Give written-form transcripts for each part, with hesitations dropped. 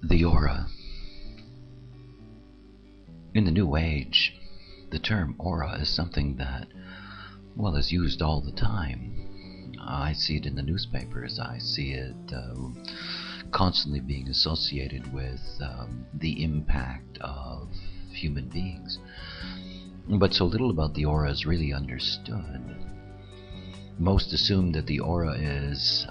The aura. In the New Age, the term aura is something that, well, is used all the time. I see it in the newspapers. I see it constantly being associated with the impact of human beings. But so little about the aura is really understood. Most assume that the aura is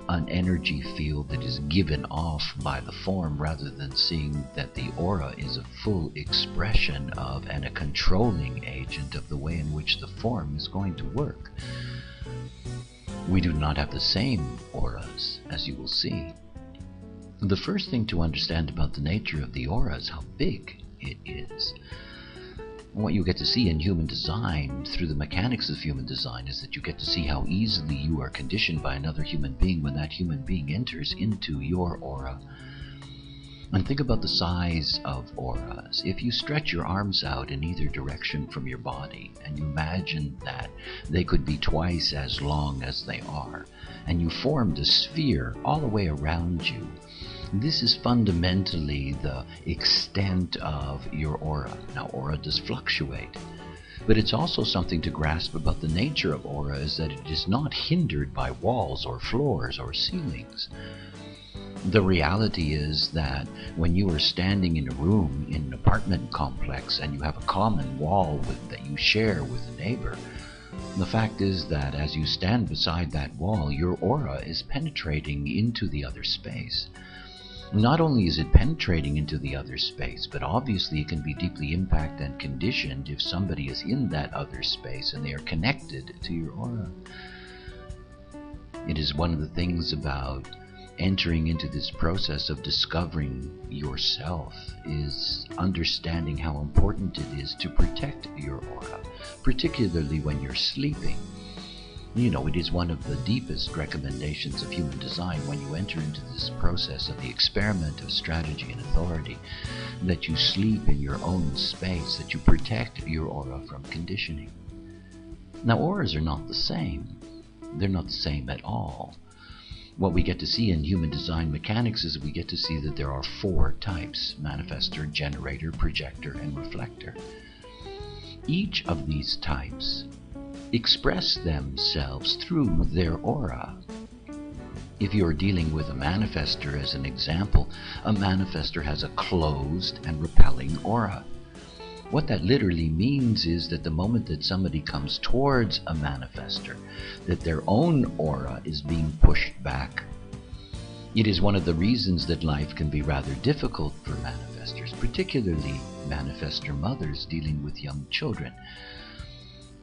an energy field that is given off by the form, rather than seeing that the aura is a full expression of and a controlling agent of the way in which the form is going to work. We do not have the same auras, as you will see. The first thing to understand about the nature of the aura is how big it is. What you get to see in human design, through the mechanics of human design, is that you get to see how easily you are conditioned by another human being when that human being enters into your aura. And think about the size of auras. If you stretch your arms out in either direction from your body, and you imagine that they could be twice as long as they are, and you formed a sphere all the way around you, this is fundamentally the extent of your aura. Now, aura does fluctuate, but it's also something to grasp about the nature of aura, is that it is not hindered by walls or floors or ceilings. The reality is that when you are standing in a room in an apartment complex and you have a common wall that you share with a neighbor, the fact is that as you stand beside that wall, your aura is penetrating into the other space. Not only is it penetrating into the other space, but obviously it can be deeply impacted and conditioned if somebody is in that other space and they are connected to your aura. It is one of the things about entering into this process of discovering yourself, is understanding how important it is to protect your aura, particularly when you're sleeping. You know, it is one of the deepest recommendations of human design when you enter into this process of the experiment of strategy and authority, that you sleep in your own space, that you protect your aura from conditioning. Now, auras are not the same. They're not the same at all. What we get to see in human design mechanics is we get to see that there are 4 types: manifestor, generator, projector, and reflector. Each of these types express themselves through their aura. If you're dealing with a manifestor, as an example, a manifestor has a closed and repelling aura. What that literally means is that the moment that somebody comes towards a manifestor, that their own aura is being pushed back. It is one of the reasons that life can be rather difficult for manifestors, particularly manifestor mothers dealing with young children.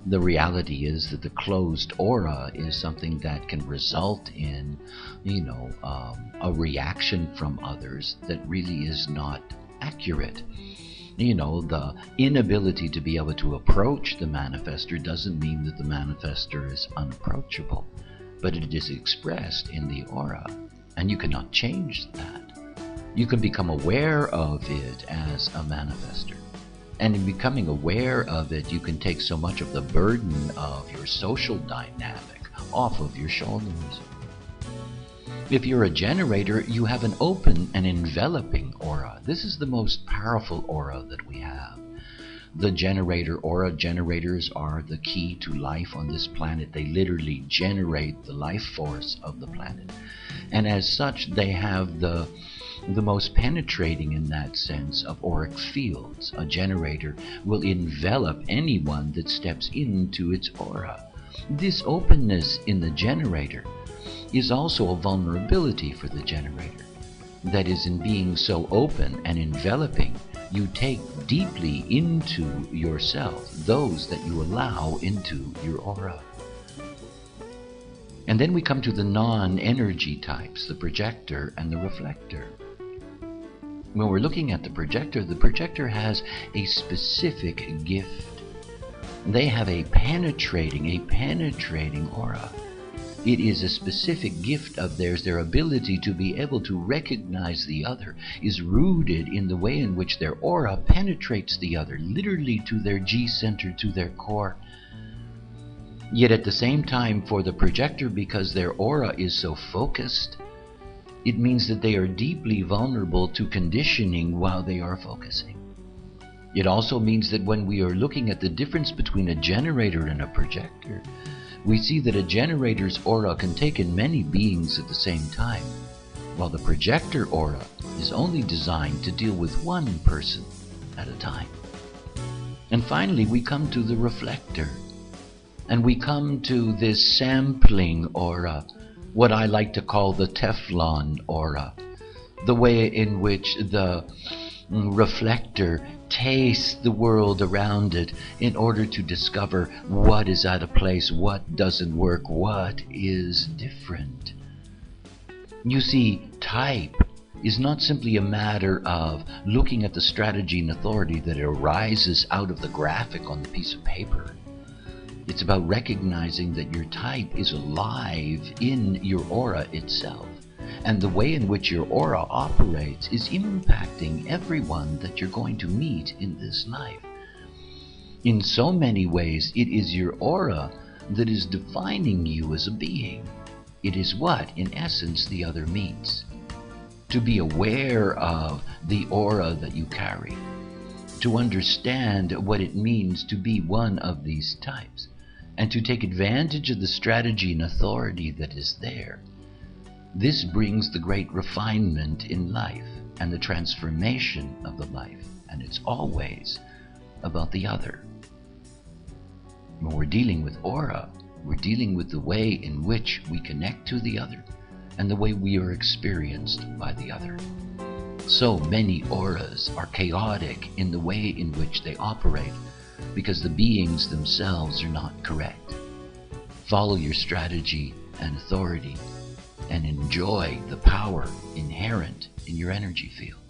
The reality is that the closed aura is something that can result in, a reaction from others that really is not accurate. The inability to be able to approach the manifestor doesn't mean that the manifestor is unapproachable, but it is expressed in the aura, and you cannot change that. You can become aware of it as a manifestor. And in becoming aware of it, you can take so much of the burden of your social dynamic off of your shoulders. If you're a generator, you have an open and enveloping aura. This is the most powerful aura that we have. The generator aura, generators are the key to life on this planet. They literally generate the life force of the planet. And as such, they have the most penetrating, in that sense, of auric fields. A generator will envelop anyone that steps into its aura. This openness in the generator is also a vulnerability for the generator. That is, in being so open and enveloping, you take deeply into yourself those that you allow into your aura. And then we come to the non-energy types, the projector and the reflector. When we're looking at the projector has a specific gift. They have a penetrating aura. It is a specific gift of theirs. Their ability to be able to recognize the other is rooted in the way in which their aura penetrates the other, literally to their G-center, to their core. Yet at the same time, for the projector, because their aura is so focused, It means that they are deeply vulnerable to conditioning while they are focusing. It also means that when we are looking at the difference between a generator and a projector, we see that a generator's aura can take in many beings at the same time, while the projector aura is only designed to deal with one person at a time. And finally, we come to the reflector, and we come to this sampling aura, what I like to call the Teflon aura, the way in which the reflector tastes the world around it in order to discover what is out of place, what doesn't work, what is different. You see, type is not simply a matter of looking at the strategy and authority that arises out of the graphic on the piece of paper. It's about recognizing that your type is alive in your aura itself, and the way in which your aura operates is impacting everyone that you're going to meet in this life. In so many ways, it is your aura that is defining you as a being. It is what, in essence, the other meets. To be aware of the aura that you carry, to understand what it means to be one of these types, and to take advantage of the strategy and authority that is there. This brings the great refinement in life and the transformation of the life, and it's always about the other. When we're dealing with aura, we're dealing with the way in which we connect to the other and the way we are experienced by the other. So many auras are chaotic in the way in which they operate because the beings themselves are not correct. Follow your strategy and authority and enjoy the power inherent in your energy field.